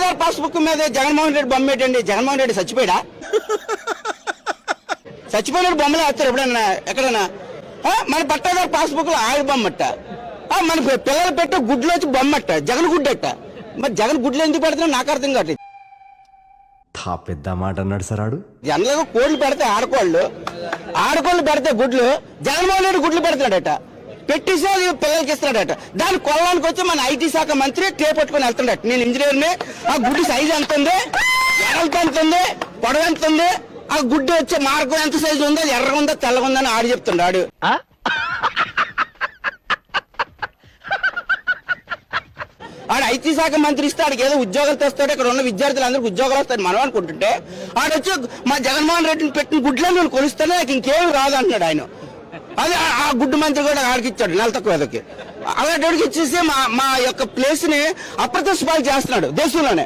పట్టాదారు పాస్బుక్ మీద జగన్మోహన్ రెడ్డి బొమ్మ ఏంటండి? జగన్మోహన్ రెడ్డి చచ్చిపోయాడా? చచ్చిపోయినట్టు బొమ్మలు వేస్తారు ఎప్పుడన్నా ఎక్కడన్నా? మన పట్టాదారు పాస్బుక్ లో ఆడి బొమ్మట, మన పిల్లలు పెట్టే గుడ్లు వచ్చి బొమ్మట, జగన్ గుడ్డట. మరి జగన్ గుడ్లు ఎందుకు పెడుతున్నా నాకు అర్థం కావట్లేదు. పెద్ద మాట అన్నాడు సార్ ఆడు. జనరల్గా కోళ్ళు పెడితే ఆడకోళ్ళు పెడితే గుడ్లు, జగన్మోహన్ రెడ్డి గుడ్లు పెడతాడట, పెట్టేసి అది పిల్లలకి ఇస్తాడట. దాన్ని కొనడానికి వచ్చి మన ఐటీ శాఖ మంత్రి టే పట్టుకుని వెళ్తాడట. నేను ఇంజనీర్ని, ఆ గుడ్డు సైజు ఎంత ఉంది, ఎడల్పు ఎంత ఉంది, పొడవు ఎంత ఉంది, ఆ గుడ్డు వచ్చే మార్గం ఎంత సైజు ఉందో, ఎర్రగా ఉందో తెల్లగా ఉందని ఆడు చెప్తుండాడు. ఆడు ఐటీ శాఖ మంత్రి ఇస్తే ఆడికి ఏదో ఉద్యోగాలు తెస్తాడు, ఇక్కడ ఉన్న విద్యార్థులందరికీ ఉద్యోగాలు వస్తాడు మనం అనుకుంటుంటే, ఆడొచ్చి మా జగన్మోహన్ రెడ్డిని పెట్టిన గుడ్లను నేను కొనిస్తేనే నాకు ఇంకేం రాదు అంటున్నాడు ఆయన. అది ఆ గుడ్డు మంత్రి కూడా ఆడికి ఇచ్చాడు, నెల తక్కువ ఎదకి. అలాంటి ఇచ్చేసి మా యొక్క ప్లేస్ ని అప్రతిష్ట చేస్తున్నాడు దేశంలోనే.